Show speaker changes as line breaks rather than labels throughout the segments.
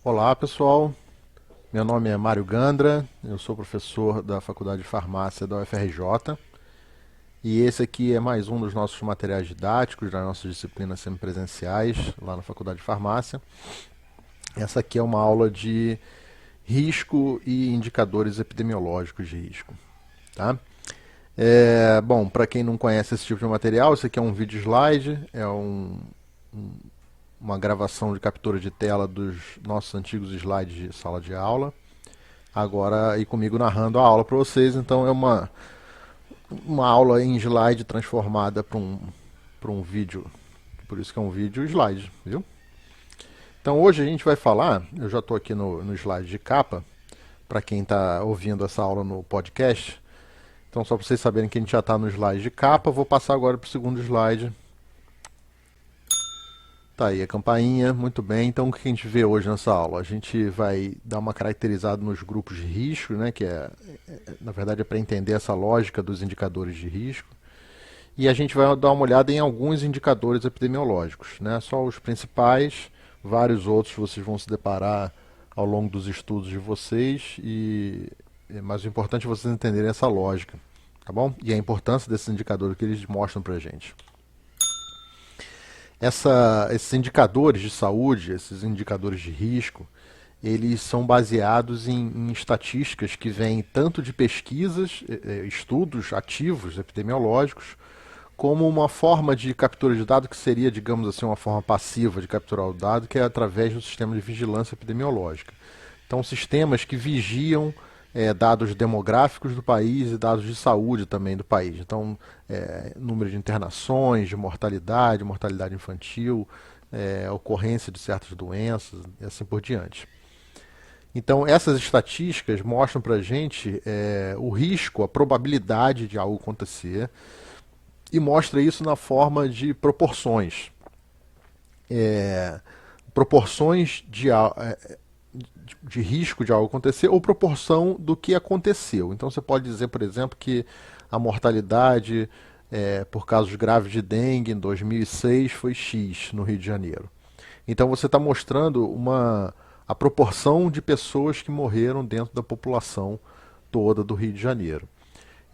Olá pessoal, meu nome é Mário Gandra, eu sou professor da Faculdade de Farmácia da UFRJ e esse aqui é mais um dos nossos materiais didáticos das nossas disciplinas semipresenciais lá na Faculdade de Farmácia. Essa aqui é uma aula de risco e indicadores epidemiológicos de risco. Tá? Bom, para quem não conhece esse tipo de material, esse aqui é um vídeo slide, uma gravação de captura de tela dos nossos antigos slides de sala de aula. Agora aí comigo narrando a aula para vocês, então é uma aula em slide transformada para um vídeo, por isso que é um vídeo slide, viu? Então hoje a gente vai falar, eu já estou aqui no slide de capa, para quem está ouvindo essa aula no podcast, então só para vocês saberem que a gente já está no slide de capa, vou passar agora para o segundo slide. Tá aí a campainha, muito bem. Então o que a gente vê hoje nessa aula? A gente vai dar uma caracterizada nos grupos de risco, né, que na verdade é para entender essa lógica dos indicadores de risco. E a gente vai dar uma olhada em alguns indicadores epidemiológicos, né, só os principais, vários outros vocês vão se deparar ao longo dos estudos de vocês, mas o importante é vocês entenderem essa lógica, tá bom? E a importância desses indicadores que eles mostram para a gente. Esses indicadores de saúde, esses indicadores de risco, eles são baseados em estatísticas que vêm tanto de pesquisas, estudos ativos epidemiológicos, como uma forma de captura de dado que seria, digamos assim, uma forma passiva de capturar o dado, que é através do sistema de vigilância epidemiológica. Então, sistemas que vigiam dados demográficos do país e dados de saúde também do país. Então, número de internações, de mortalidade, mortalidade infantil, ocorrência de certas doenças e assim por diante. Então, essas estatísticas mostram para a gente o risco, a probabilidade de algo acontecer e mostra isso na forma de proporções. Proporções de risco de algo acontecer ou proporção do que aconteceu. Então você pode dizer, por exemplo, que a mortalidade por casos graves de dengue em 2006 foi X no Rio de Janeiro. Então você está mostrando a proporção de pessoas que morreram dentro da população toda do Rio de Janeiro.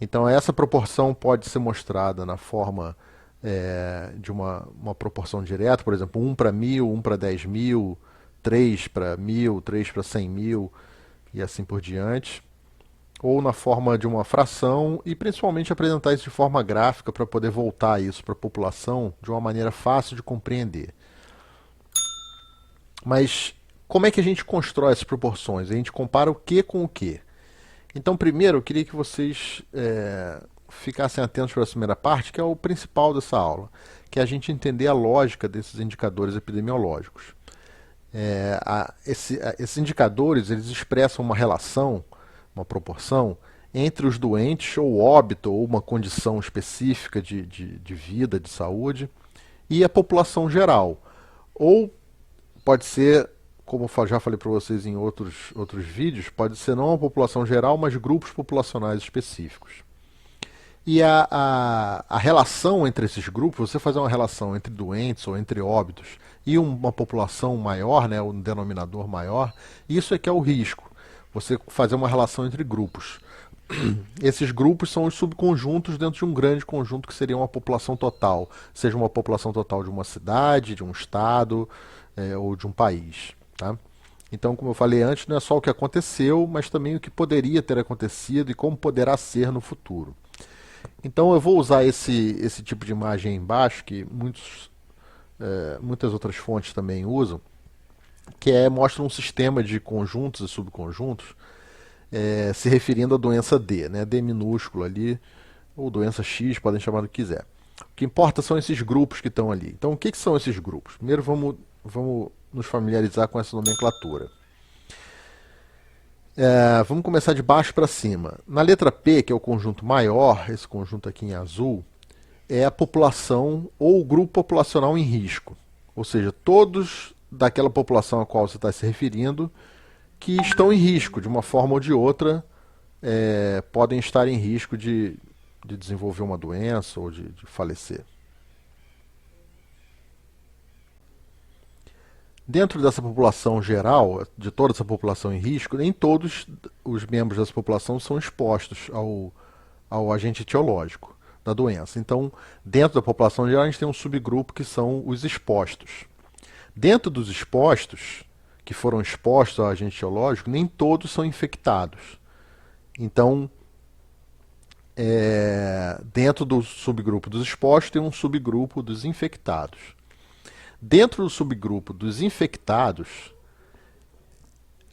Então essa proporção pode ser mostrada na forma de uma proporção direta, por exemplo, 1 para 1000, 1 para 10 mil, 3 para 1000, 3 para 100 mil e assim por diante. Ou na forma de uma fração e principalmente apresentar isso de forma gráfica para poder voltar isso para a população de uma maneira fácil de compreender. Mas como é que a gente constrói essas proporções? A gente compara o que com o que? Então, primeiro, eu queria que vocês ficassem atentos para a primeira parte, que é o principal dessa aula, que é a gente entender a lógica desses indicadores epidemiológicos. Esses indicadores eles expressam uma relação, uma proporção, entre os doentes ou óbito ou uma condição específica de vida, de saúde, e a população geral. Ou pode ser, como eu já falei para vocês em outros vídeos, pode ser não a população geral, mas grupos populacionais específicos. E a relação entre esses grupos, você fazer uma relação entre doentes ou entre óbitos e uma população maior, né, um denominador maior, isso é que é o risco. Você fazer uma relação entre grupos. Esses grupos são os subconjuntos dentro de um grande conjunto que seria uma população total, seja uma população total de uma cidade, de um estado ou de um país. Tá? Então, como eu falei antes, não é só o que aconteceu, mas também o que poderia ter acontecido e como poderá ser no futuro. Então eu vou usar esse tipo de imagem aí embaixo, que muitas outras fontes também usam, que mostra um sistema de conjuntos e subconjuntos se referindo à doença D, né? D minúsculo ali, ou doença X, podem chamar do que quiser. O que importa são esses grupos que estão ali. Então o que são esses grupos? Primeiro vamos nos familiarizar com essa nomenclatura. Vamos começar de baixo para cima. Na letra P, que é o conjunto maior, esse conjunto aqui em azul, é a população ou o grupo populacional em risco. Ou seja, todos daquela população a qual você está se referindo que estão em risco, de uma forma ou de outra, podem estar em risco de desenvolver uma doença ou de falecer. Dentro dessa população geral, de toda essa população em risco, nem todos os membros dessa população são expostos ao agente etiológico da doença. Então, dentro da população geral, a gente tem um subgrupo que são os expostos. Dentro dos expostos, que foram expostos ao agente etiológico, nem todos são infectados. Então, dentro do subgrupo dos expostos, tem um subgrupo dos infectados. Dentro do subgrupo dos infectados,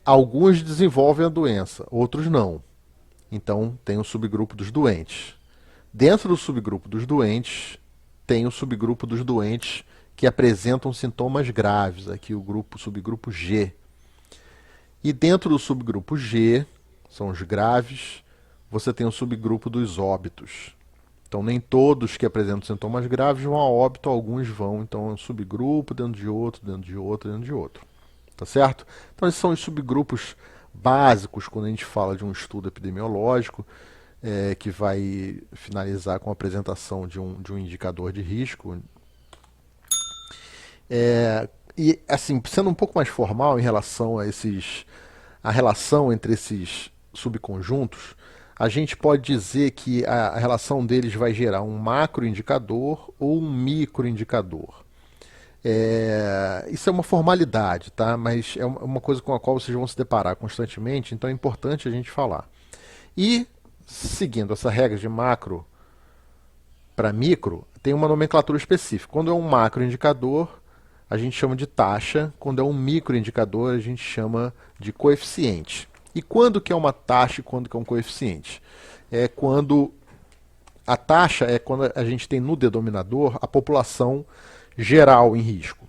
alguns desenvolvem a doença, outros não. Então, tem o subgrupo dos doentes. Dentro do subgrupo dos doentes, tem o subgrupo dos doentes que apresentam sintomas graves, aqui o subgrupo G. E dentro do subgrupo G, são os graves, você tem o subgrupo dos óbitos. Então, nem todos que apresentam sintomas graves vão a óbito, alguns vão. Então, é um subgrupo dentro de outro, dentro de outro, dentro de outro. Tá certo? Então, esses são os subgrupos básicos quando a gente fala de um estudo epidemiológico, que vai finalizar com a apresentação de um indicador de risco. E, assim, sendo um pouco mais formal em relação a relação entre esses subconjuntos, a gente pode dizer que a relação deles vai gerar um macroindicador ou um microindicador. Isso é uma formalidade, tá? Mas é uma coisa com a qual vocês vão se deparar constantemente, então é importante a gente falar. E, seguindo essa regra de macro para micro, tem uma nomenclatura específica. Quando é um macroindicador, a gente chama de taxa. Quando é um microindicador, a gente chama de coeficiente. E quando que é uma taxa e quando que é um coeficiente? Quando a taxa é quando a gente tem no denominador a população geral em risco.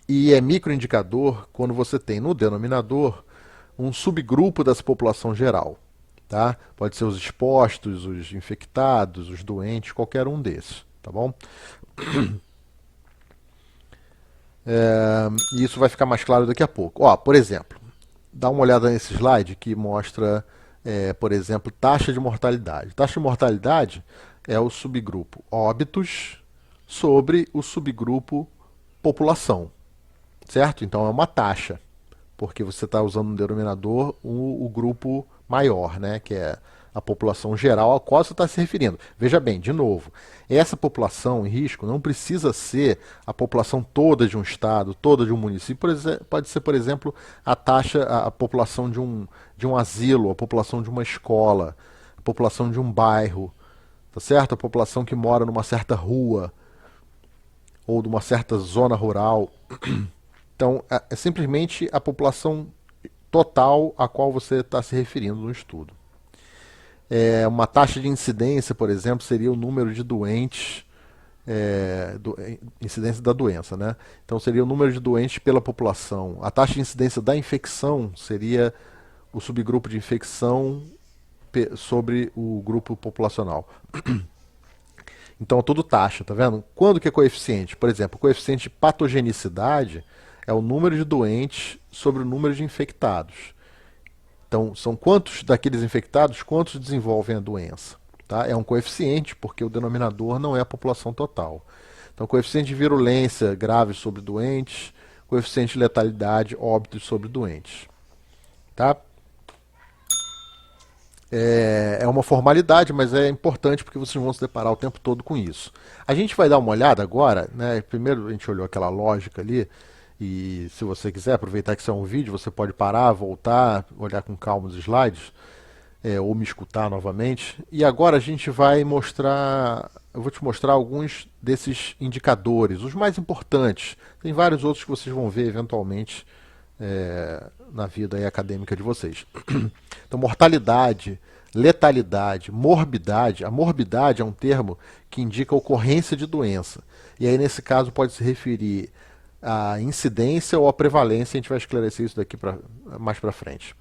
E é microindicador quando você tem no denominador um subgrupo dessa população geral. Tá? Pode ser os expostos, os infectados, os doentes, qualquer um desses. Tá bom? E isso vai ficar mais claro daqui a pouco. Ó, por exemplo, dá uma olhada nesse slide que mostra, por exemplo, taxa de mortalidade. Taxa de mortalidade é o subgrupo óbitos sobre o subgrupo população, certo? Então é uma taxa, porque você está usando no denominador o grupo maior, né, que é a população geral a qual você está se referindo. Veja bem, de novo, essa população em risco não precisa ser a população toda de um estado, toda de um município. Pode ser, por exemplo, a população de um asilo, a população de uma escola, a população de um bairro, tá certo? A população que mora numa certa rua ou de uma certa zona rural. Então, é simplesmente a população total a qual você está se referindo no estudo. Uma taxa de incidência, por exemplo, seria o número de doentes, incidência da doença, né? Então seria o número de doentes pela população. A taxa de incidência da infecção seria o subgrupo de infecção sobre o grupo populacional. Então é tudo taxa, tá vendo? Quando que é coeficiente? Por exemplo, o coeficiente de patogenicidade é o número de doentes sobre o número de infectados. Então, são quantos daqueles infectados, quantos desenvolvem a doença. Tá? É um coeficiente, porque o denominador não é a população total. Então, coeficiente de virulência grave sobre doentes, coeficiente de letalidade, óbitos sobre doentes. Tá? É uma formalidade, mas é importante porque vocês vão se deparar o tempo todo com isso. A gente vai dar uma olhada agora, né? Primeiro a gente olhou aquela lógica ali, e se você quiser aproveitar que isso é um vídeo, você pode parar, voltar, olhar com calma os slides, ou me escutar novamente. E agora a gente vai mostrar, eu vou te mostrar alguns desses indicadores, os mais importantes. Tem vários outros que vocês vão ver eventualmente na vida aí acadêmica de vocês. Então, mortalidade, letalidade, morbidade. A morbidade é um termo que indica a ocorrência de doença. E aí, nesse caso, pode se referir à incidência ou à prevalência. A gente vai esclarecer isso daqui mais para frente.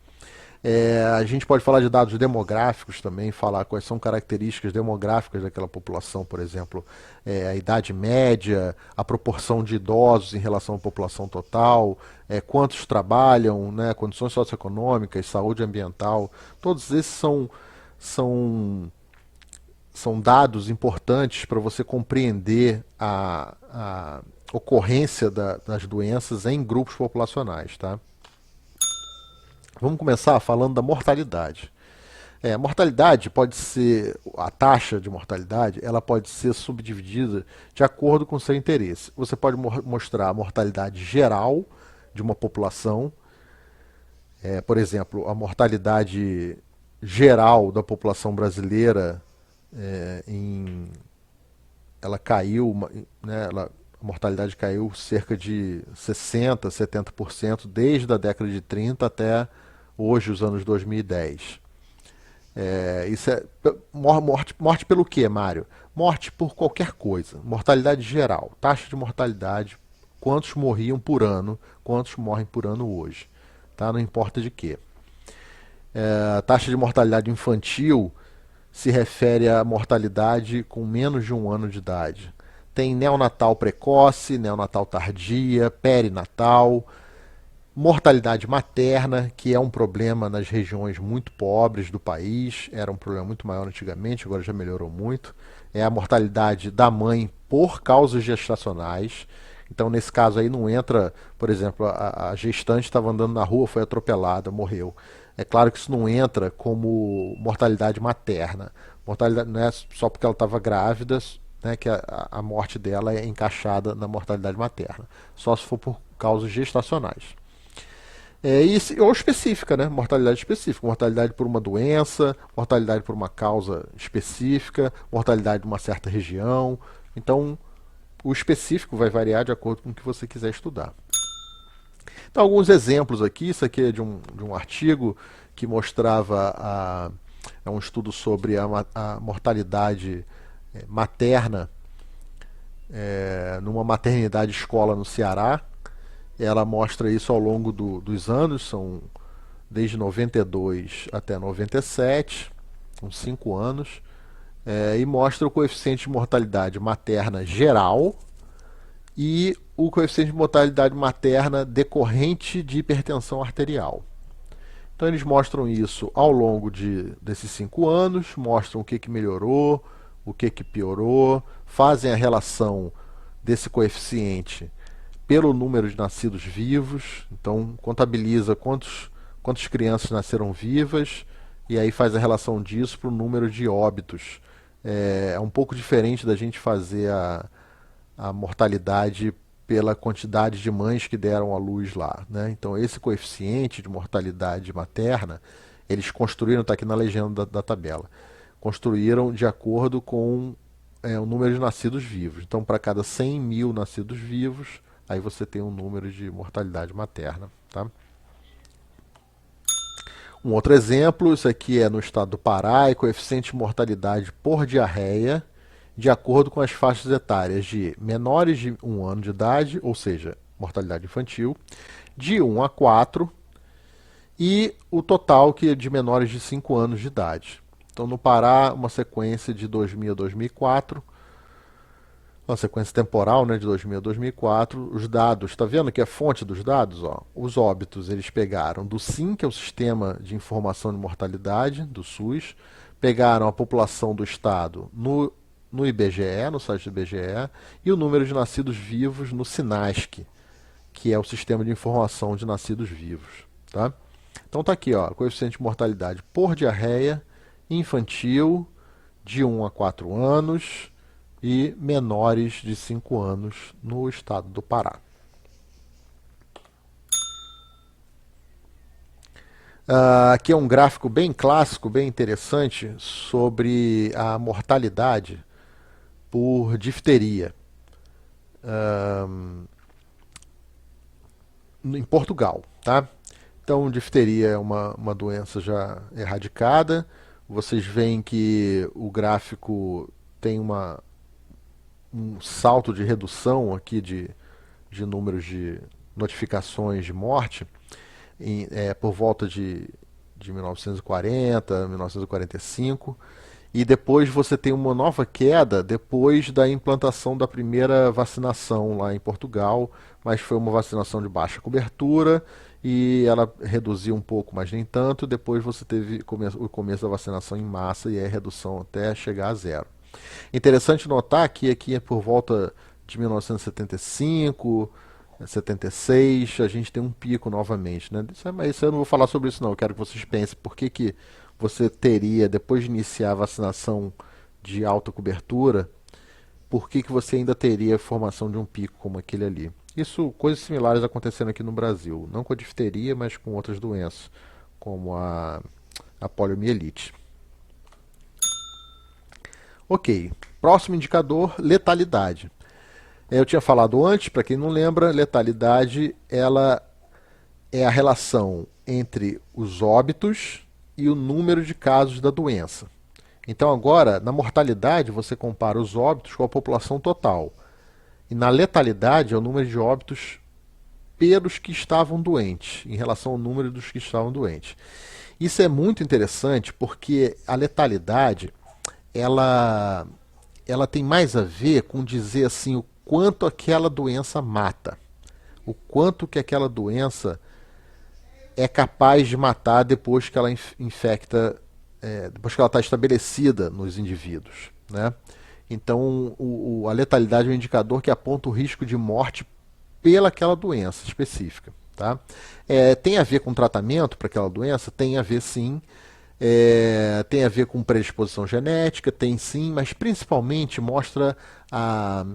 A gente pode falar de dados demográficos também, falar quais são características demográficas daquela população, por exemplo, a idade média, a proporção de idosos em relação à população total, quantos trabalham, né, condições socioeconômicas, saúde ambiental. Todos esses são dados importantes para você compreender ocorrência das doenças em grupos populacionais, tá? Vamos começar falando da mortalidade. A mortalidade pode ser, a taxa de mortalidade, ela pode ser subdividida de acordo com o seu interesse. Você pode mostrar a mortalidade geral de uma população, por exemplo, a mortalidade geral da população brasileira, ela caiu, né, a mortalidade caiu cerca de 60%, 70% desde a década de 30 até hoje, os anos 2010. Isso é morte pelo quê, Mário? Morte por qualquer coisa. Mortalidade geral, taxa de mortalidade, quantos morriam por ano, quantos morrem por ano hoje. Tá? Não importa de quê. A taxa de mortalidade infantil se refere à mortalidade com menos de 1 ano de idade. Tem neonatal precoce, neonatal tardia, perinatal, mortalidade materna, que é um problema nas regiões muito pobres do país, era um problema muito maior antigamente, agora já melhorou muito. É a mortalidade da mãe por causas gestacionais. Então, nesse caso aí, não entra, por exemplo, a gestante estava andando na rua, foi atropelada, morreu. É claro que isso não entra como mortalidade materna. Mortalidade não é só porque ela estava grávida, né, que a morte dela é encaixada na mortalidade materna. Só se for por causas gestacionais. Ou específica, né? Mortalidade específica. Mortalidade por uma doença, mortalidade por uma causa específica, mortalidade de uma certa região. Então, o específico vai variar de acordo com o que você quiser estudar. Então, alguns exemplos aqui. Isso aqui é de um artigo que mostrava um estudo sobre a mortalidade materna numa maternidade escola no Ceará. Ela mostra isso ao longo dos anos, são desde 92 até 97, são 5 anos, e mostra o coeficiente de mortalidade materna geral e o coeficiente de mortalidade materna decorrente de hipertensão arterial. Então eles mostram isso ao longo desses 5 anos, mostram o que melhorou, o que piorou, fazem a relação desse coeficiente pelo número de nascidos vivos, então contabiliza quantas crianças nasceram vivas e aí faz a relação disso para o número de óbitos. É um pouco diferente da gente fazer a mortalidade pela quantidade de mães que deram à luz lá, né? Então esse coeficiente de mortalidade materna, eles construíram, está aqui na legenda da tabela, construíram de acordo com o número de nascidos vivos. Então para cada 100 mil nascidos vivos, aí você tem um número de mortalidade materna. Tá? Um outro exemplo, isso aqui é no estado do Pará, é coeficiente de mortalidade por diarreia, de acordo com as faixas etárias de menores de 1 ano de idade, ou seja, mortalidade infantil, de 1 a 4, e o total que é de menores de 5 anos de idade. Então, no Pará, uma sequência de 2000 a 2004, uma sequência temporal, né, de 2000 a 2004, os dados, está vendo que é a fonte dos dados? Ó, os óbitos eles pegaram do SIM, que é o Sistema de Informação de Mortalidade, do SUS, pegaram a população do estado no IBGE, no site do IBGE, e o número de nascidos vivos no SINASC, que é o Sistema de Informação de Nascidos Vivos. Tá? Então está aqui, ó, coeficiente de mortalidade por diarreia infantil de 1 a 4 anos, e menores de 5 anos no estado do Pará. Aqui é um gráfico bem clássico, bem interessante, sobre a mortalidade por difteria em Portugal. Tá? Então, difteria é uma doença já erradicada. Vocês veem que o gráfico tem um salto de redução aqui de números de notificações de morte por volta de 1940, 1945, e depois você tem uma nova queda depois da implantação da primeira vacinação lá em Portugal, mas foi uma vacinação de baixa cobertura e ela reduziu um pouco, mas nem tanto. Depois você teve o começo da vacinação em massa e a redução até chegar a zero. Interessante notar que aqui por volta de 1975, 76, a gente tem um pico novamente, né? Mas eu não vou falar sobre isso não, eu quero que vocês pensem por que que você teria, depois de iniciar a vacinação de alta cobertura, por que que você ainda teria a formação de um pico como aquele ali. Isso, coisas similares acontecendo aqui no Brasil, não com a difteria, mas com outras doenças, como a poliomielite. Ok, próximo indicador, letalidade. Eu tinha falado antes, para quem não lembra, letalidade ela é a relação entre os óbitos e o número de casos da doença. Então agora, na mortalidade, você compara os óbitos com a população total. E na letalidade é o número de óbitos pelos que estavam doentes, em relação ao número dos que estavam doentes. Isso é muito interessante porque a letalidade ela, ela tem mais a ver com dizer assim o quanto aquela doença mata, o quanto que aquela doença é capaz de matar depois que ela infecta, depois que ela está estabelecida nos indivíduos, né? Então, a letalidade é um indicador que aponta o risco de morte pelaquela doença específica. Tá? Tem a ver com tratamento para aquela doença? Tem a ver sim. Tem a ver com predisposição genética? Tem sim, mas principalmente mostra a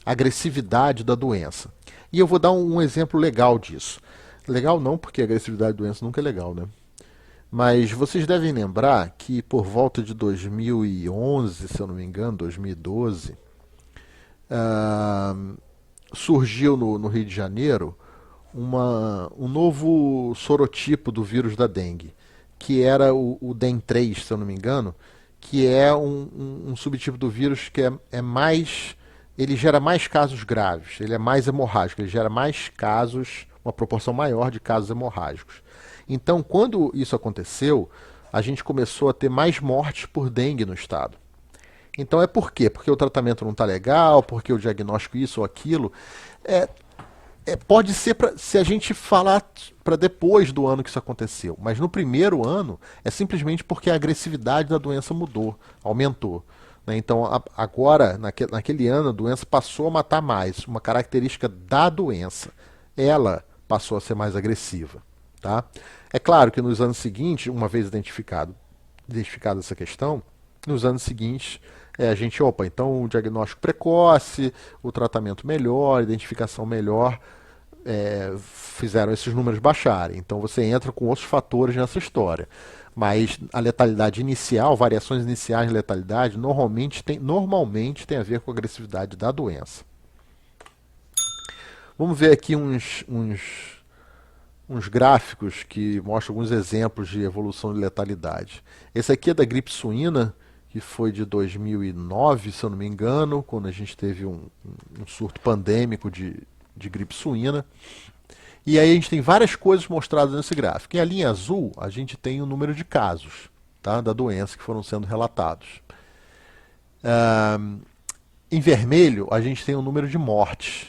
agressividade da doença. E eu vou dar um exemplo legal disso. Legal não, porque a agressividade da doença nunca é legal, né? Mas vocês devem lembrar que por volta de 2011, se eu não me engano, 2012, ah, surgiu no Rio de Janeiro um novo sorotipo do vírus da dengue, que era o DEN3, se eu não me engano, que é um subtipo do vírus que é mais. Ele gera mais casos graves, ele é mais hemorrágico, ele gera mais casos, uma proporção maior de casos hemorrágicos. Então, quando isso aconteceu, a gente começou a ter mais mortes por dengue no estado. Então é por quê? Porque o tratamento não está legal, porque o diagnóstico isso ou aquilo. Pode ser se a gente falar para depois do ano que isso aconteceu, mas no primeiro ano é simplesmente porque a agressividade da doença mudou, aumentou. Né? Então agora, naquele ano, a doença passou a matar mais, uma característica da doença. Ela passou a ser mais agressiva. Tá? É claro que nos anos seguintes, uma vez identificada essa questão, nos anos seguintes a gente, então o diagnóstico precoce, o tratamento melhor, a identificação melhor, fizeram esses números baixarem. Então você entra com outros fatores nessa história. Mas a letalidade inicial, variações iniciais de letalidade, normalmente tem a ver com a agressividade da doença. Vamos ver aqui uns gráficos que mostram alguns exemplos de evolução de letalidade. Esse aqui é da gripe suína, que foi de 2009, se eu não me engano, quando a gente teve um surto pandêmico de gripe suína. E aí a gente tem várias coisas mostradas nesse gráfico. Em a linha azul, a gente tem o número de casos, tá, da doença que foram sendo relatados. Em vermelho, a gente tem o número de mortes.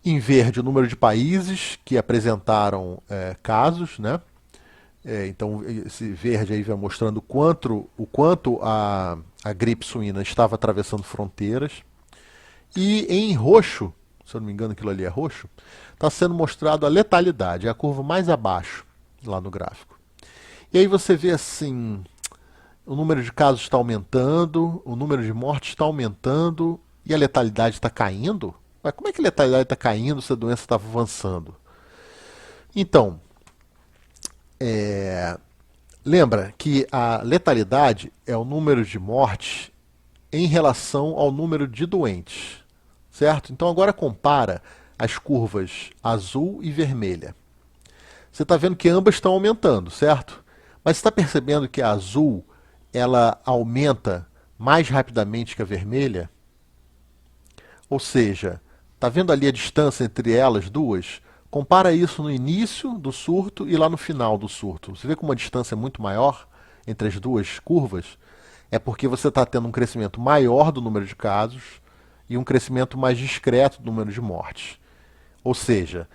Em verde, o número de países que apresentaram casos, né? Então, esse verde aí vai mostrando o quanto a gripe suína estava atravessando fronteiras. E em roxo, se eu não me engano aquilo ali é roxo, está sendo mostrado a letalidade, é a curva mais abaixo lá no gráfico. E aí você vê assim, o número de casos está aumentando, o número de mortes está aumentando e a letalidade está caindo? Mas como é que a letalidade está caindo se a doença está avançando? Então, lembra que a letalidade é o número de mortes em relação ao número de doentes, certo? Então agora compara as curvas azul e vermelha. Você está vendo que ambas estão aumentando, certo? Mas você está percebendo que a azul ela aumenta mais rapidamente que a vermelha? Ou seja, está vendo ali a distância entre elas duas? Compara isso no início do surto e lá no final do surto. Você vê como a distância é muito maior entre as duas curvas? É porque você está tendo um crescimento maior do número de casos e um crescimento mais discreto do número de mortes. Ou seja,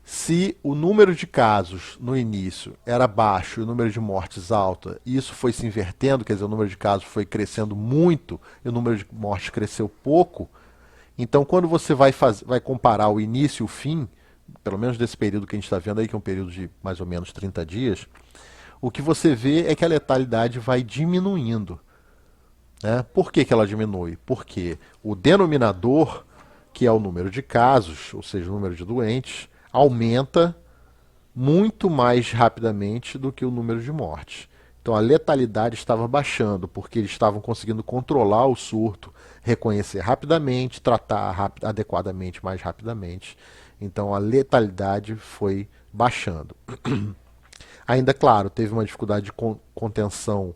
se o número de casos no início era baixo e o número de mortes alta, e isso foi se invertendo, quer dizer, o número de casos foi crescendo muito e o número de mortes cresceu pouco, Então, quando você vai comparar o início e o fim, pelo menos desse período que a gente está vendo aí, que é um período de mais ou menos 30 dias, o que você vê é que a letalidade vai diminuindo. Né? Por que, que ela diminui? Porque o denominador, que é o número de casos, ou seja, o número de doentes, aumenta muito mais rapidamente do que o número de mortes. Então a letalidade estava baixando, porque eles estavam conseguindo controlar o surto, reconhecer rapidamente, tratar adequadamente mais rapidamente. Então a letalidade foi baixando. Ainda, claro, teve uma dificuldade de contenção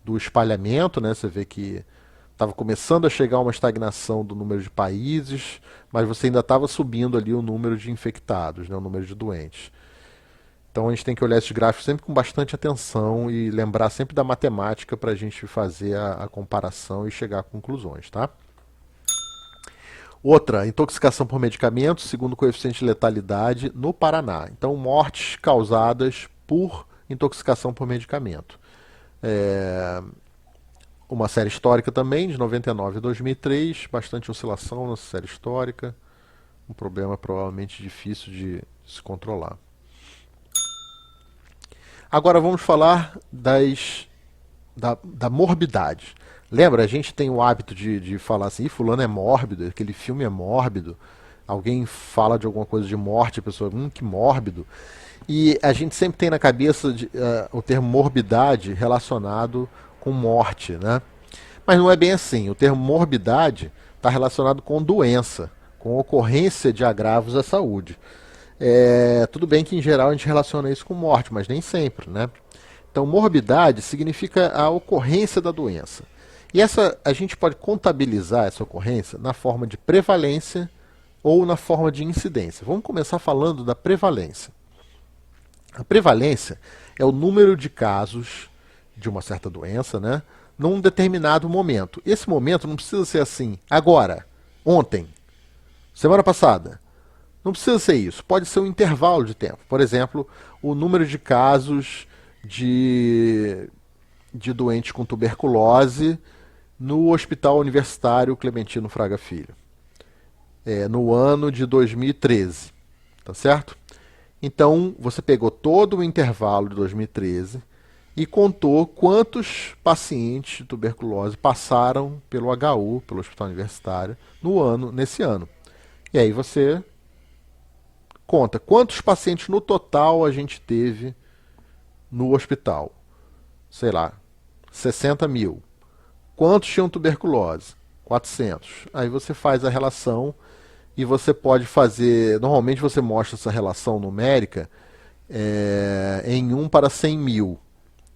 do espalhamento, né? Você vê que estava começando a chegar uma estagnação do número de países, mas você ainda estava subindo ali o número de infectados, né? O número de doentes. Então a gente tem que olhar esses gráficos sempre com bastante atenção e lembrar sempre da matemática para a gente fazer a comparação e chegar a conclusões, tá? Outra, intoxicação por medicamentos, segundo o coeficiente de letalidade no Paraná. Então, mortes causadas por intoxicação por medicamento. Uma série histórica também, de 99 a 2003, bastante oscilação nessa série histórica. Um problema provavelmente difícil de se controlar. Agora vamos falar da morbidade. Lembra, a gente tem o hábito de falar assim, fulano é mórbido, aquele filme é mórbido. Alguém fala de alguma coisa de morte, a pessoa, que mórbido. E a gente sempre tem na cabeça o termo morbidade relacionado com morte, né? Mas não é bem assim. O termo morbidade está relacionado com doença, com ocorrência de agravos à saúde. Tudo bem que em geral a gente relaciona isso com morte, mas nem sempre, né? Então, morbidade significa a ocorrência da doença. E a gente pode contabilizar essa ocorrência na forma de prevalência ou na forma de incidência. Vamos começar falando da prevalência. A prevalência é o número de casos de uma certa doença, né, num determinado momento. Esse momento não precisa ser assim, agora, ontem, semana passada. Não precisa ser isso. Pode ser um intervalo de tempo. Por exemplo, o número de casos de doentes com tuberculose no Hospital Universitário Clementino Fraga Filho, no ano de 2013. Tá certo? Então, você pegou todo o intervalo de 2013 e contou quantos pacientes de tuberculose passaram pelo HU, pelo Hospital Universitário, nesse ano. E aí você conta quantos pacientes no total a gente teve no hospital. Sei lá, 60 mil. Quantos tinham tuberculose? 400. Aí você faz a relação e você pode fazer. Normalmente você mostra essa relação numérica em 1 para 100 mil,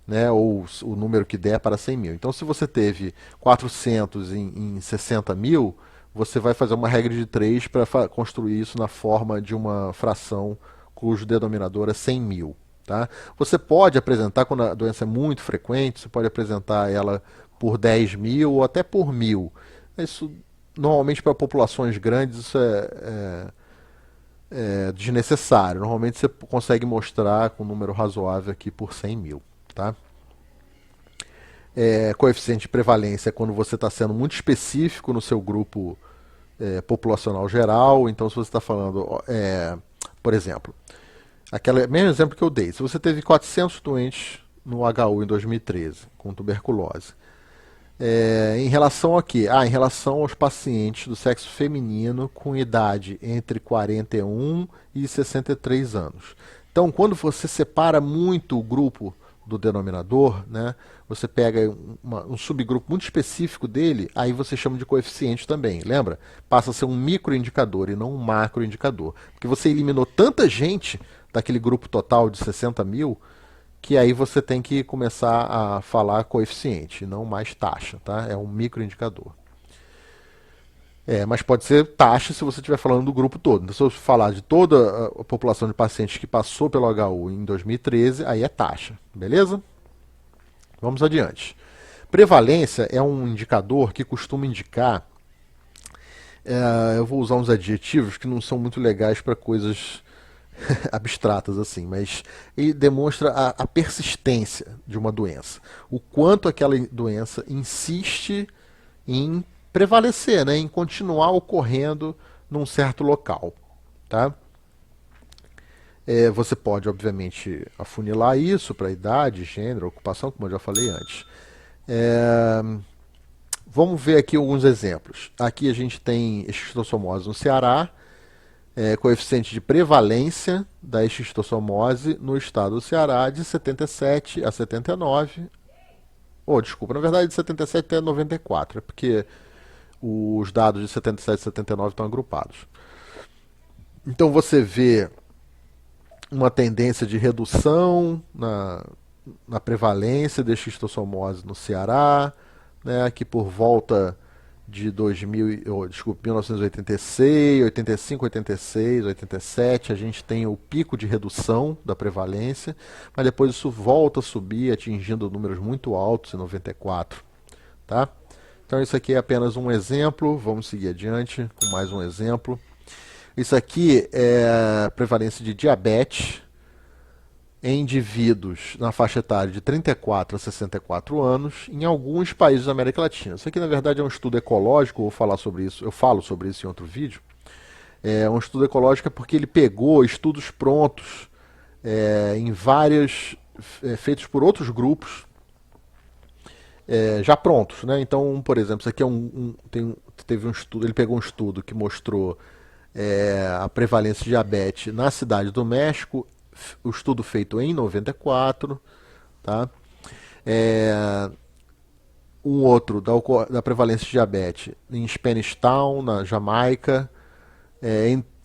né? Ou o número que der para 100 mil. Então, se você teve 400 em 60 mil, você vai fazer uma regra de 3 para construir isso na forma de uma fração cujo denominador é 100 mil. Tá? Você pode apresentar, quando a doença é muito frequente, você pode apresentar ela por 10 mil ou até por 1000. Isso, normalmente, para populações grandes, isso é desnecessário. Normalmente, você consegue mostrar com um número razoável aqui por 100 mil. Tá? Coeficiente de prevalência é quando você está sendo muito específico no seu grupo populacional geral. Então, se você está falando, por exemplo, aquele mesmo exemplo que eu dei, se você teve 400 doentes no HU em 2013 com tuberculose, em relação a quê? Em relação aos pacientes do sexo feminino com idade entre 41 e 63 anos. Então, quando você separa muito o grupo do denominador, né, você pega um subgrupo muito específico dele, aí você chama de coeficiente também, lembra? Passa a ser um microindicador e não um macroindicador. Porque você eliminou tanta gente daquele grupo total de 60 mil, que aí você tem que começar a falar coeficiente, não mais taxa, tá? É um microindicador. Mas pode ser taxa se você estiver falando do grupo todo. Então, se eu falar de toda a população de pacientes que passou pelo HU em 2013, aí é taxa, beleza? Vamos adiante. Prevalência é um indicador que costuma indicar. Eu vou usar uns adjetivos que não são muito legais para coisas abstratas assim, mas ele demonstra a persistência de uma doença. O quanto aquela doença insiste em prevalecer, né, em continuar ocorrendo num certo local. Tá? Você pode, obviamente, afunilar isso para idade, gênero, ocupação, como eu já falei antes. É, Vamos ver aqui alguns exemplos. Aqui a gente tem esquistossomose no Ceará, coeficiente de prevalência da esquistossomose no estado do Ceará de 77 a 79. Desculpa, na verdade de 77 até 94, é porque os dados de 77 e 79 estão agrupados. Então você vê uma tendência de redução na prevalência de esquistossomose no Ceará, né, que por volta de 1986, 85, 86, 87, a gente tem o pico de redução da prevalência, mas depois isso volta a subir, atingindo números muito altos em 94. Tá? Então isso aqui é apenas um exemplo, vamos seguir adiante com mais um exemplo. Isso aqui é a prevalência de diabetes em indivíduos na faixa etária de 34 a 64 anos em alguns países da América Latina. Isso aqui, na verdade, é um estudo ecológico, eu falo sobre isso em outro vídeo. É um estudo ecológico porque ele pegou estudos prontos em feitos por outros grupos já prontos, né? Então, por exemplo, isso aqui teve um estudo, ele pegou um estudo que mostrou a prevalência de diabetes na cidade do México, o estudo feito em 94, tá? Um outro da prevalência de diabetes em Spanish Town, na Jamaica,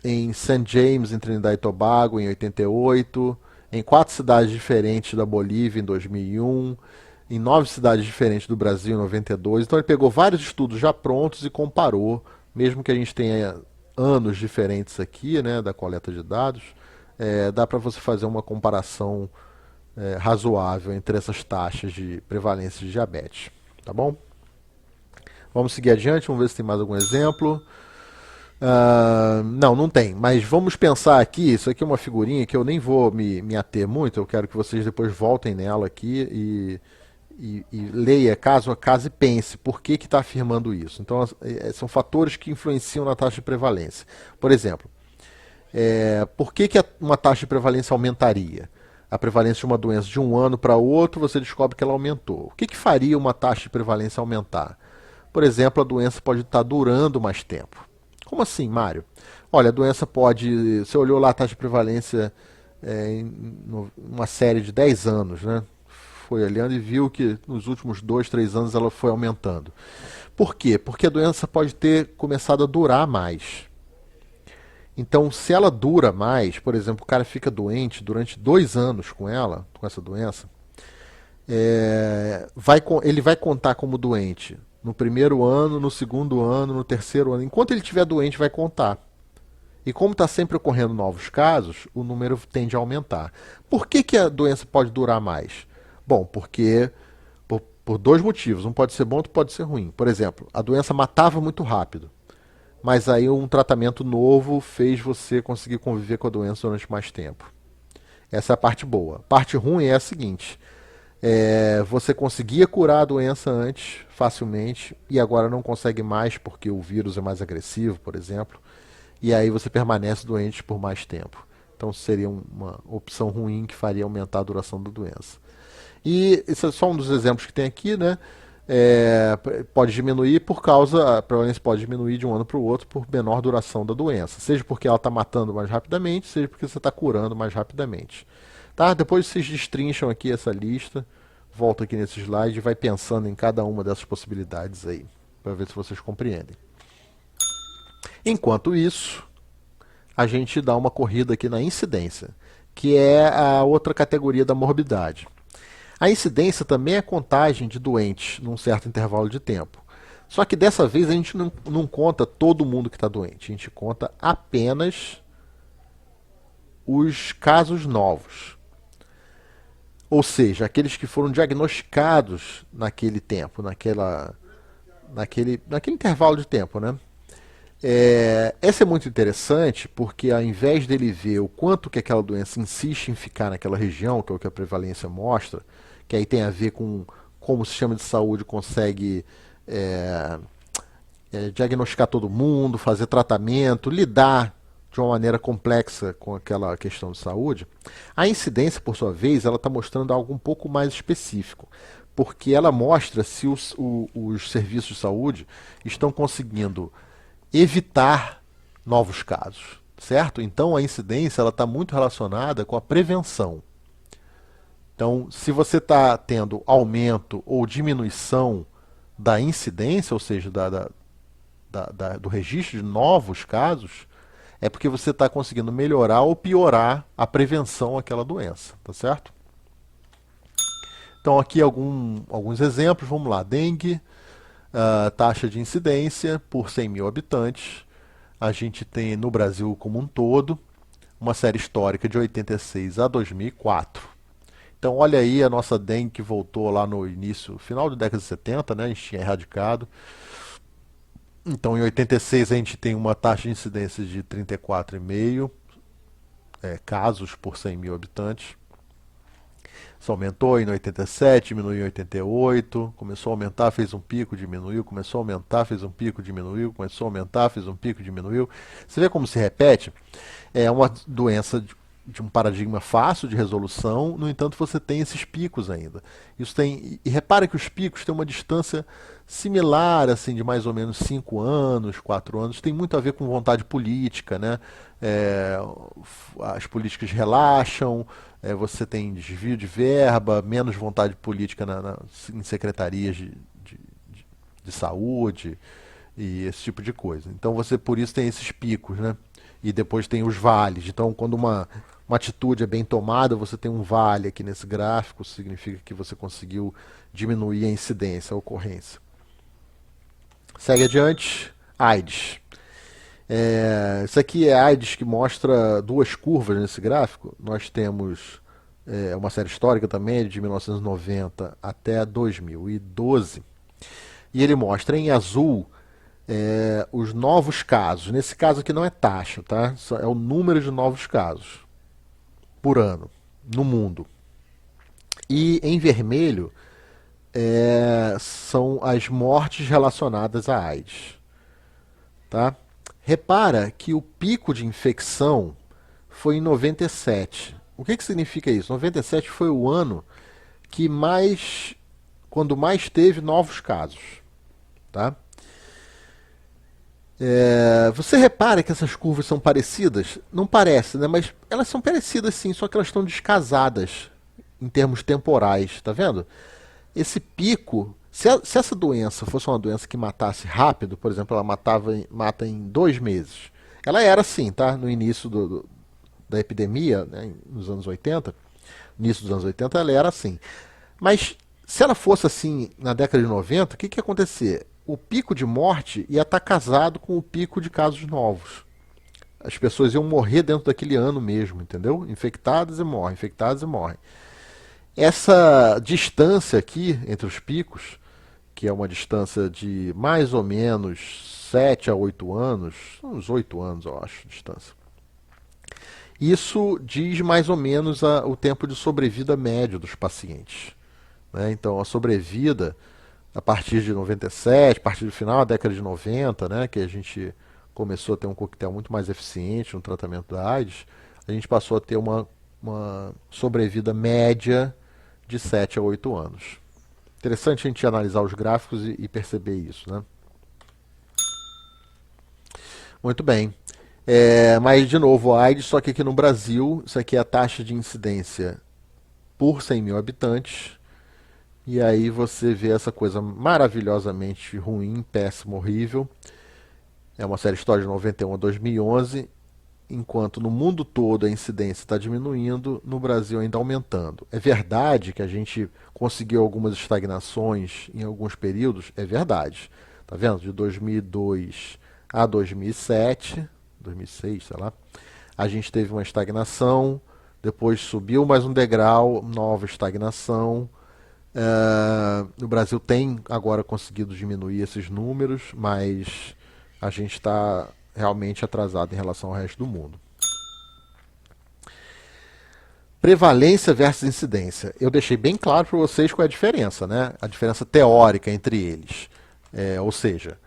em St. James, em Trinidad e Tobago, em 88, em 4 cidades diferentes da Bolívia, em 2001, em 9 cidades diferentes do Brasil, em 92. Então ele pegou vários estudos já prontos e comparou, mesmo que a gente tenha anos diferentes aqui, né, da coleta de dados, dá para você fazer uma comparação razoável entre essas taxas de prevalência de diabetes. Tá bom? Vamos seguir adiante, vamos ver se tem mais algum exemplo. Não tem, mas vamos pensar aqui. Isso aqui é uma figurinha que eu nem vou me ater muito. Eu quero que vocês depois voltem nela aqui e leia caso a caso e pense por que está afirmando isso. Então, são fatores que influenciam na taxa de prevalência. Por exemplo, por que uma taxa de prevalência aumentaria? A prevalência de uma doença de um ano para outro, você descobre que ela aumentou. O que faria uma taxa de prevalência aumentar? Por exemplo, a doença pode estar durando mais tempo. Como assim, Mário? Olha, a doença pode. Você olhou lá a taxa de prevalência em uma série de 10 anos, né? Foi olhando e viu que nos últimos 2, 3 anos ela foi aumentando. Por quê? Porque a doença pode ter começado a durar mais. Então, se ela dura mais, por exemplo, o cara fica doente durante 2 anos com essa doença, ele vai contar como doente no primeiro ano, no segundo ano, no terceiro ano. Enquanto ele estiver doente, vai contar. E como está sempre ocorrendo novos casos, o número tende a aumentar. Por que a doença pode durar mais? Bom, porque por 2 motivos. Um pode ser bom, outro pode ser ruim. Por exemplo, a doença matava muito rápido, mas aí um tratamento novo fez você conseguir conviver com a doença durante mais tempo. Essa é a parte boa. A parte ruim é a seguinte: você conseguia curar a doença antes, facilmente, e agora não consegue mais porque o vírus é mais agressivo, por exemplo, e aí você permanece doente por mais tempo. Então seria uma opção ruim que faria aumentar a duração da doença. E esse é só um dos exemplos que tem aqui, né? Pode diminuir a prevalência pode diminuir de um ano para o outro por menor duração da doença, seja porque ela está matando mais rapidamente, seja porque você está curando mais rapidamente. Tá? Depois vocês destrincham aqui essa lista, volta aqui nesse slide e vai pensando em cada uma dessas possibilidades aí, para ver se vocês compreendem. Enquanto isso, a gente dá uma corrida aqui na incidência, que é a outra categoria da morbidade. A incidência também é contagem de doentes num certo intervalo de tempo. Só que dessa vez a gente não conta todo mundo que está doente, a gente conta apenas os casos novos. Ou seja, aqueles que foram diagnosticados naquele tempo, naquele intervalo de tempo, né? Essa é muito interessante porque ao invés dele ver o quanto que aquela doença insiste em ficar naquela região, que é o que a prevalência mostra, que aí tem a ver com como o sistema de saúde consegue diagnosticar todo mundo, fazer tratamento, lidar de uma maneira complexa com aquela questão de saúde. A incidência, por sua vez, ela está mostrando algo um pouco mais específico, porque ela mostra se os serviços de saúde estão conseguindo evitar novos casos, certo? Então a incidência ela está muito relacionada com a prevenção. Então, se você está tendo aumento ou diminuição da incidência, ou seja, do registro de novos casos, é porque você está conseguindo melhorar ou piorar a prevenção àquela doença, tá certo? Então aqui alguns exemplos, vamos lá. Dengue, taxa de incidência por 100 mil habitantes. A gente tem no Brasil como um todo uma série histórica de 86 a 2004. Então olha aí a nossa dengue que voltou lá no início, final da década de 70, né? A gente tinha erradicado. Então, em 86 a gente tem uma taxa de incidência de 34,5 casos por 100 mil habitantes. Isso aumentou em 87, diminuiu em 88, começou a aumentar, fez um pico, diminuiu, começou a aumentar, fez um pico, diminuiu, começou a aumentar, fez um pico, diminuiu. Você vê como se repete? É uma doença de um paradigma fácil de resolução, no entanto você tem esses picos ainda. Isso tem, e repara que os picos têm uma distância similar, assim, de mais ou menos 5 anos, 4 anos, tem muito a ver com vontade política, né? As políticas relaxam, você tem desvio de verba, menos vontade política em secretarias de saúde e esse tipo de coisa. Então você por isso tem esses picos, né? E depois tem os vales. Então quando uma atitude é bem tomada, você tem um vale aqui nesse gráfico, significa que você conseguiu diminuir a incidência, a ocorrência. Segue adiante, AIDS. Isso aqui é AIDS que mostra duas curvas nesse gráfico. Nós temos uma série histórica também, de 1990 até 2012. E ele mostra em azul os novos casos. Nesse caso aqui não é taxa, tá? É o número de novos casos por ano no mundo. E em vermelho são as mortes relacionadas à AIDS. Tá? Repara que o pico de infecção foi em 97. O que significa isso? 97 foi o ano que quando mais teve novos casos. Tá? Você repara que essas curvas são parecidas? Não parece, né? Mas elas são parecidas sim, só que elas estão descasadas em termos temporais, tá vendo? Esse pico, se essa doença fosse uma doença que matasse rápido, por exemplo, ela mata em 2 meses. Ela era assim, tá? No início da epidemia, né? Nos anos 80, início dos anos 80, ela era assim. Mas se ela fosse assim na década de 90, o que ia acontecer? O pico de morte ia estar casado com o pico de casos novos. As pessoas iam morrer dentro daquele ano mesmo, entendeu? Infectadas e morrem, infectadas e morrem. Essa distância aqui entre os picos, que é uma distância de mais ou menos 7 a 8 anos, uns 8 anos eu acho, distância. Isso diz mais ou menos o tempo de sobrevida médio dos pacientes. Né? Então a sobrevida, a partir de 97, a partir do final da década de 90, né, que a gente começou a ter um coquetel muito mais eficiente no tratamento da AIDS, a gente passou a ter uma sobrevida média de 7 a 8 anos. Interessante a gente analisar os gráficos e perceber isso, né? Muito bem. Mas, de novo, a AIDS, só que aqui no Brasil, isso aqui é a taxa de incidência por 100 mil habitantes. E aí você vê essa coisa maravilhosamente ruim, péssima, horrível. É uma série histórica de 91 a 2011. Enquanto no mundo todo a incidência está diminuindo, no Brasil ainda aumentando. É verdade que a gente conseguiu algumas estagnações em alguns períodos? É verdade. Tá vendo? De 2002 a 2007, 2006, sei lá, a gente teve uma estagnação, depois subiu mais um degrau, nova estagnação. O Brasil tem agora conseguido diminuir esses números, mas a gente está realmente atrasado em relação ao resto do mundo. Prevalência versus incidência. Eu deixei bem claro para vocês qual é a diferença, né? A diferença teórica entre eles. Ou seja,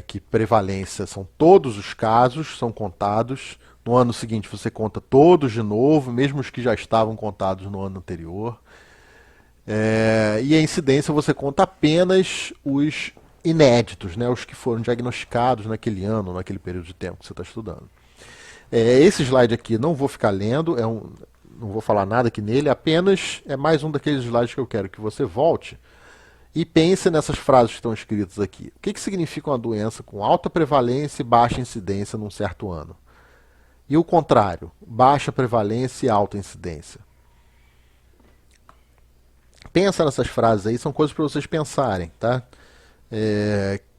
que prevalência são todos os casos, são contados. No ano seguinte você conta todos de novo, mesmo os que já estavam contados no ano anterior. E a incidência você conta apenas os inéditos, né, os que foram diagnosticados naquele ano, naquele período de tempo que você está estudando. Esse slide aqui não vou ficar lendo, não vou falar nada aqui nele, apenas é mais um daqueles slides que eu quero que você volte e pense nessas frases que estão escritas aqui. O que significa uma doença com alta prevalência e baixa incidência num certo ano? E o contrário, baixa prevalência e alta incidência. Pensa nessas frases aí, são coisas para vocês pensarem, tá?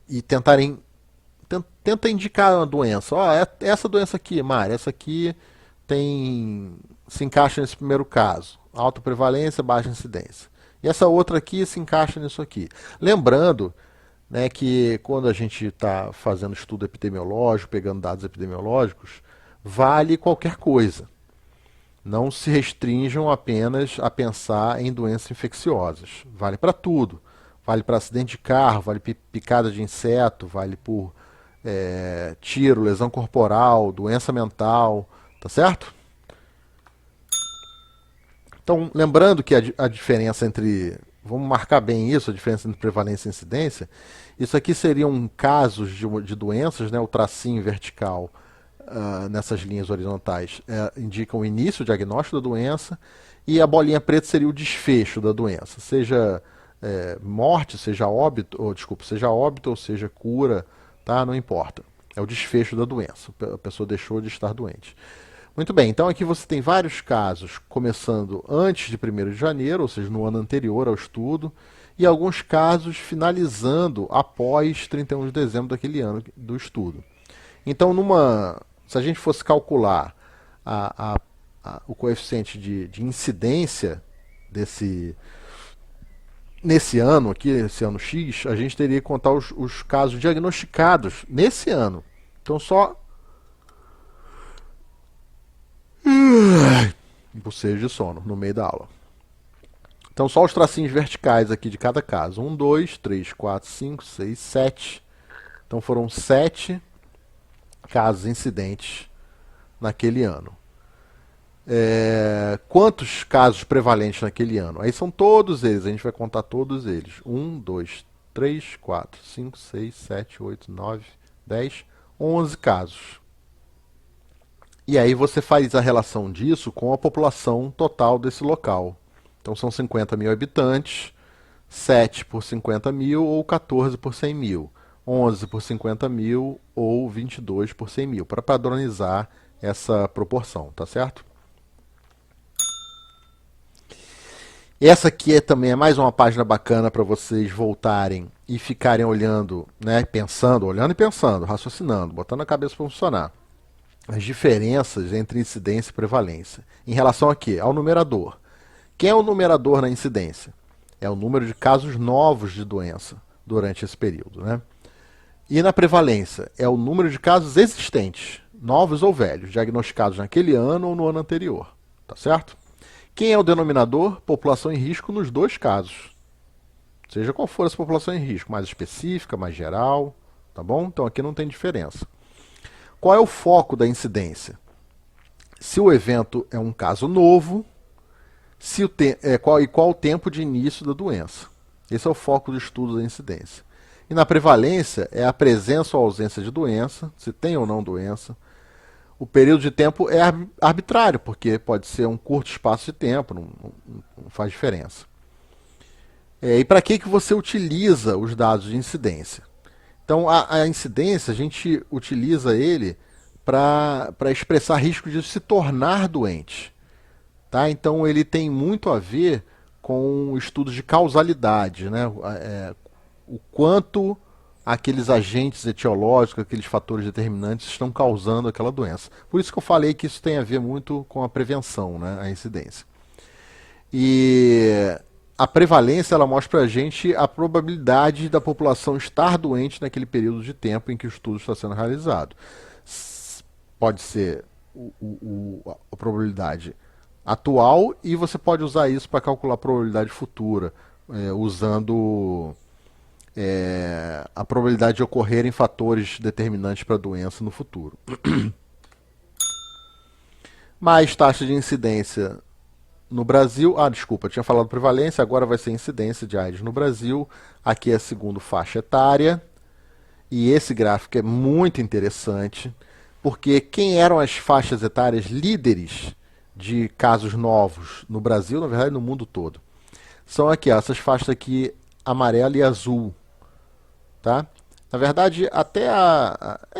E tentarem tenta indicar uma doença. Essa doença aqui, Mari, essa aqui se encaixa nesse primeiro caso. Alta prevalência, baixa incidência. E essa outra aqui se encaixa nisso aqui. Lembrando, né, que quando a gente está fazendo estudo epidemiológico, pegando dados epidemiológicos, vale qualquer coisa. Não se restringam apenas a pensar em doenças infecciosas. Vale para tudo. Vale para acidente de carro, vale picada de inseto, vale por tiro, lesão corporal, doença mental, tá certo? Então, lembrando que a diferença entre, vamos marcar bem isso, a diferença entre prevalência e incidência, isso aqui seriam casos de doenças, né, o tracinho vertical nessas linhas horizontais indica o início, o diagnóstico da doença, e a bolinha preta seria o desfecho da doença, seja morte, seja óbito, ou seja cura, tá? Não importa. É o desfecho da doença. A pessoa deixou de estar doente. Muito bem, então aqui você tem vários casos começando antes de 1º de janeiro, ou seja, no ano anterior ao estudo, e alguns casos finalizando após 31 de dezembro daquele ano do estudo. Então, se a gente fosse calcular o coeficiente de incidência nesse ano aqui, esse ano X, a gente teria que contar os casos diagnosticados nesse ano. Então só bocejo de sono no meio da aula. Então só os tracinhos verticais aqui de cada caso. 1, 2, 3, 4, 5, 6, 7. Então foram 7 casos incidentes naquele ano. Quantos casos prevalentes naquele ano? Aí são todos eles, a gente vai contar todos eles. 1, 2, 3, 4, 5, 6, 7, 8, 9, 10, 11 casos. E aí você faz a relação disso com a população total desse local. Então são 50 mil habitantes, 7 por 50 mil ou 14 por 100 mil, 11 por 50 mil ou 22 por 100 mil, para padronizar essa proporção, tá certo? Essa aqui também é mais uma página bacana para vocês voltarem e ficarem olhando, né, olhando e pensando, raciocinando, botando a cabeça para funcionar. As diferenças entre incidência e prevalência. Em relação a quê? Ao numerador. Quem é o numerador na incidência? É o número de casos novos de doença durante esse período, né? E na prevalência? É o número de casos existentes, novos ou velhos, diagnosticados naquele ano ou no ano anterior. Tá certo? Quem é o denominador? População em risco nos dois casos. Seja qual for essa população em risco, mais específica, mais geral, tá bom? Então aqui não tem diferença. Qual é o foco da incidência? Se o evento é um caso novo, qual o tempo de início da doença. Esse é o foco do estudo da incidência. E na prevalência é a presença ou ausência de doença, se tem ou não doença. O período de tempo é arbitrário, porque pode ser um curto espaço de tempo, não faz diferença. E para que você utiliza os dados de incidência? Então, a incidência, a gente utiliza ele para expressar risco de se tornar doente. Tá? Então, ele tem muito a ver com estudos de causalidade, né? O quanto aqueles agentes etiológicos, aqueles fatores determinantes estão causando aquela doença. Por isso que eu falei que isso tem a ver muito com a prevenção, né? A incidência. E a prevalência ela mostra para a gente a probabilidade da população estar doente naquele período de tempo em que o estudo está sendo realizado. Pode ser a probabilidade atual e você pode usar isso para calcular a probabilidade futura, usando a probabilidade de ocorrerem fatores determinantes para a doença no futuro. Mais taxa de incidência no Brasil. Ah, desculpa, tinha falado prevalência, agora vai ser incidência de AIDS no Brasil. Aqui é segundo faixa etária. E esse gráfico é muito interessante, porque quem eram as faixas etárias líderes de casos novos no Brasil, na verdade no mundo todo? São aqui, ó, essas faixas aqui, amarela e azul. Tá? Na verdade, até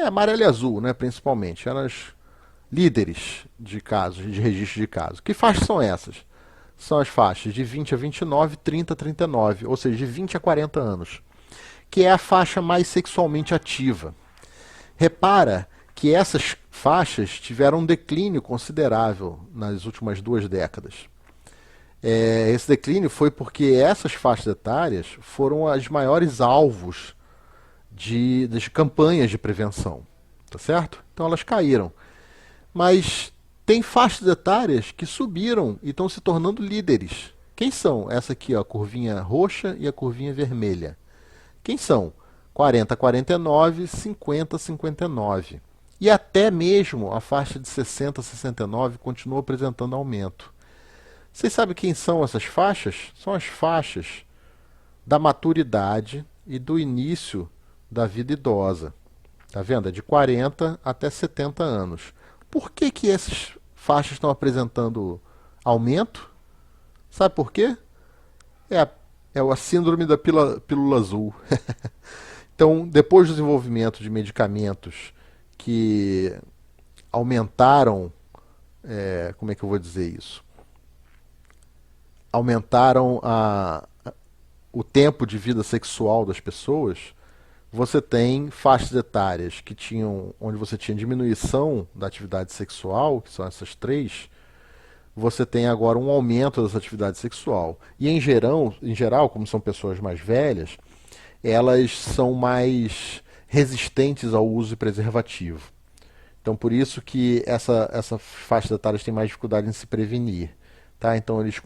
amarela e azul, né, principalmente, eram as líderes de casos, de registro de casos. Que faixas são essas? São as faixas de 20 a 29, 30 a 39, ou seja, de 20 a 40 anos, que é a faixa mais sexualmente ativa. Repara que essas faixas tiveram um declínio considerável nas últimas 2 décadas. Esse declínio foi porque essas faixas etárias foram as maiores alvos das campanhas de prevenção, tá certo? Então elas caíram. Mas tem faixas etárias que subiram e estão se tornando líderes. Quem são? Essa aqui, ó, a curvinha roxa e a curvinha vermelha. Quem são? 40 a 49, 50 a 59. E até mesmo a faixa de 60 a 69 continua apresentando aumento. Vocês sabem quem são essas faixas? São as faixas da maturidade e do início da vida idosa. Tá vendo? É de 40 até 70 anos. Por que que essas faixas estão apresentando aumento? Sabe por quê? É a síndrome da pílula azul. Então, depois do desenvolvimento de medicamentos que aumentaram, como é que eu vou dizer isso? Aumentaram o tempo de vida sexual das pessoas, você tem faixas etárias onde você tinha diminuição da atividade sexual, que são essas três, você tem agora um aumento dessa atividade sexual. E em geral, como são pessoas mais velhas, elas são mais resistentes ao uso de preservativo. Então, por isso que essa faixa etária tem mais dificuldade em se prevenir. Tá? Então, eles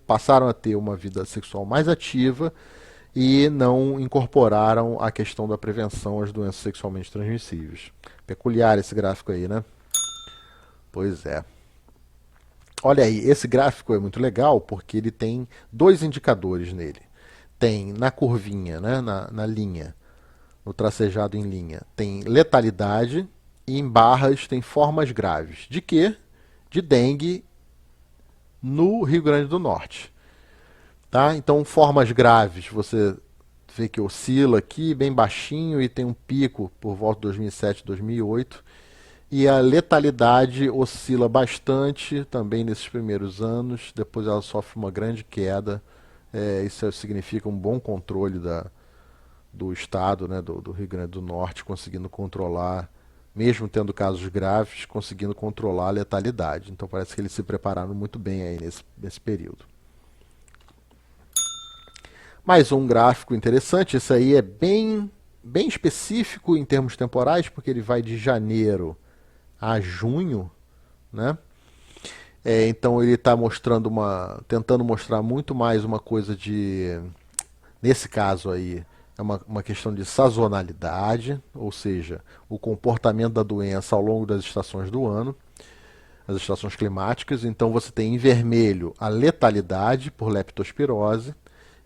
passaram a ter uma vida sexual mais ativa e não incorporaram a questão da prevenção às doenças sexualmente transmissíveis. Peculiar esse gráfico aí, né? Pois é. Olha aí, esse gráfico é muito legal porque ele tem 2 indicadores nele. Tem na curvinha, né, na linha, no tracejado em linha, tem letalidade e em barras tem formas graves. De quê? De dengue no Rio Grande do Norte. Tá? Então, formas graves, você vê que oscila aqui bem baixinho e tem um pico por volta de 2007, 2008. E a letalidade oscila bastante também nesses primeiros anos, depois ela sofre uma grande queda. Isso significa um bom controle do estado, né, do Rio Grande do Norte, conseguindo controlar, mesmo tendo casos graves, conseguindo controlar a letalidade. Então parece que eles se prepararam muito bem aí nesse período. Mais um gráfico interessante, esse aí é bem específico em termos temporais, porque ele vai de janeiro a junho, né? Então ele está tentando mostrar muito mais uma coisa nesse caso aí, é uma questão de sazonalidade, ou seja, o comportamento da doença ao longo das estações do ano, as estações climáticas. Então você tem em vermelho a letalidade por leptospirose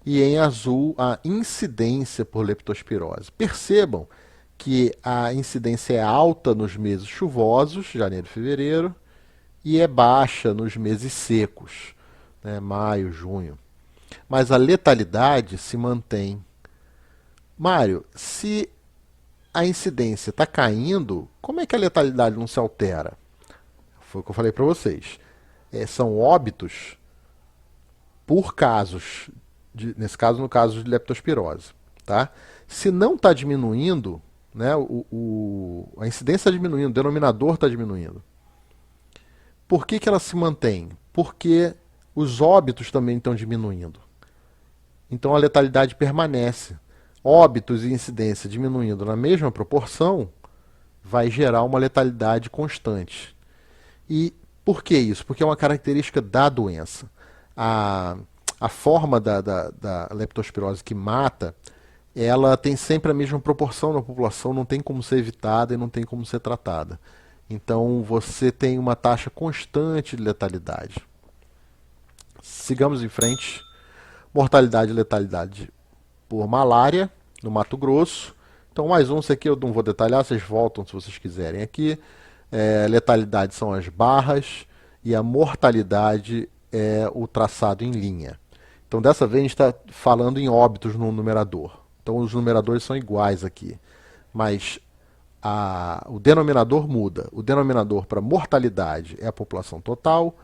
e em azul a incidência por leptospirose. Percebam que a incidência é alta nos meses chuvosos, janeiro e fevereiro, e é baixa nos meses secos, né, maio, junho. Mas a letalidade se mantém. Mário, se a incidência está caindo, como é que a letalidade não se altera? Foi o que eu falei para vocês. São óbitos por casos, nesse caso, no caso de leptospirose. Tá? Se não está diminuindo, né, a incidência está diminuindo, o denominador está diminuindo. Por que ela se mantém? Porque os óbitos também estão diminuindo. Então a letalidade permanece. Óbitos e incidência diminuindo na mesma proporção vai gerar uma letalidade constante. E por que isso? Porque é uma característica da doença. A forma da leptospirose que mata ela tem sempre a mesma proporção na população, não tem como ser evitada e não tem como ser tratada. Então você tem uma taxa constante de letalidade. Sigamos em frente. Mortalidade e letalidade por malária no Mato Grosso. Então, mais um, isso aqui eu não vou detalhar, vocês voltam se vocês quiserem aqui. Letalidade são as barras e a mortalidade é o traçado em linha. Então, dessa vez, a gente está falando em óbitos no numerador. Então, os numeradores são iguais aqui. Mas o denominador muda. O denominador para mortalidade é a população total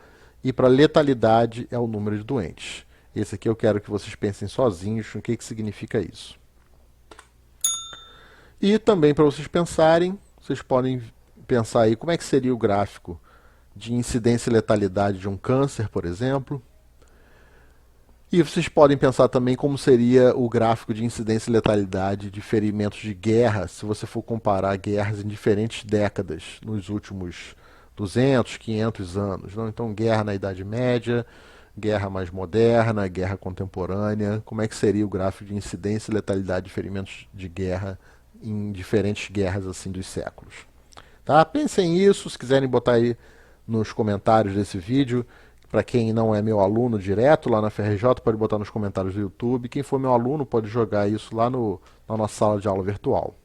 e para letalidade é o número de doentes. Esse aqui eu quero que vocês pensem sozinhos no que significa isso. E também para vocês pensarem, vocês podem pensar aí como é que seria o gráfico de incidência e letalidade de um câncer, por exemplo. E vocês podem pensar também como seria o gráfico de incidência e letalidade de ferimentos de guerra, se você for comparar guerras em diferentes décadas, nos últimos 200, 500 anos. Não? Então, guerra na Idade Média, guerra mais moderna, guerra contemporânea. Como é que seria o gráfico de incidência e letalidade de ferimentos de guerra em diferentes guerras assim dos séculos? Tá? Pensem nisso, se quiserem botar aí nos comentários desse vídeo. Para quem não é meu aluno direto lá na FRJ, pode botar nos comentários do YouTube. Quem for meu aluno pode jogar isso lá na nossa sala de aula virtual.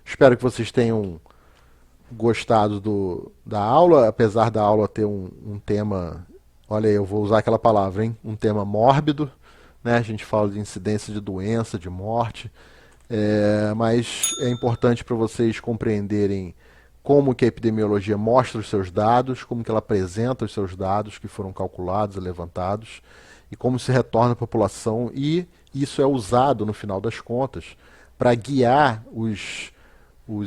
Espero que vocês tenham gostado da aula, apesar da aula ter um tema, olha aí, eu vou usar aquela palavra, hein? Um tema mórbido, né? A gente fala de incidência de doença, de morte, mas é importante para vocês compreenderem como que a epidemiologia mostra os seus dados, como que ela apresenta os seus dados que foram calculados e levantados, e como se retorna à população, e isso é usado, no final das contas, para guiar os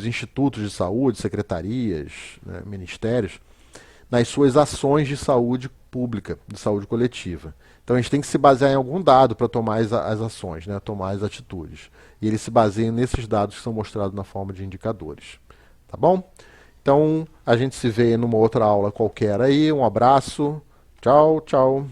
institutos de saúde, secretarias, né, ministérios, nas suas ações de saúde pública, de saúde coletiva. Então a gente tem que se basear em algum dado para tomar as ações, né, tomar as atitudes. E eles se baseiam nesses dados que são mostrados na forma de indicadores. Tá bom? Então, a gente se vê numa outra aula qualquer aí. Um abraço. Tchau, tchau.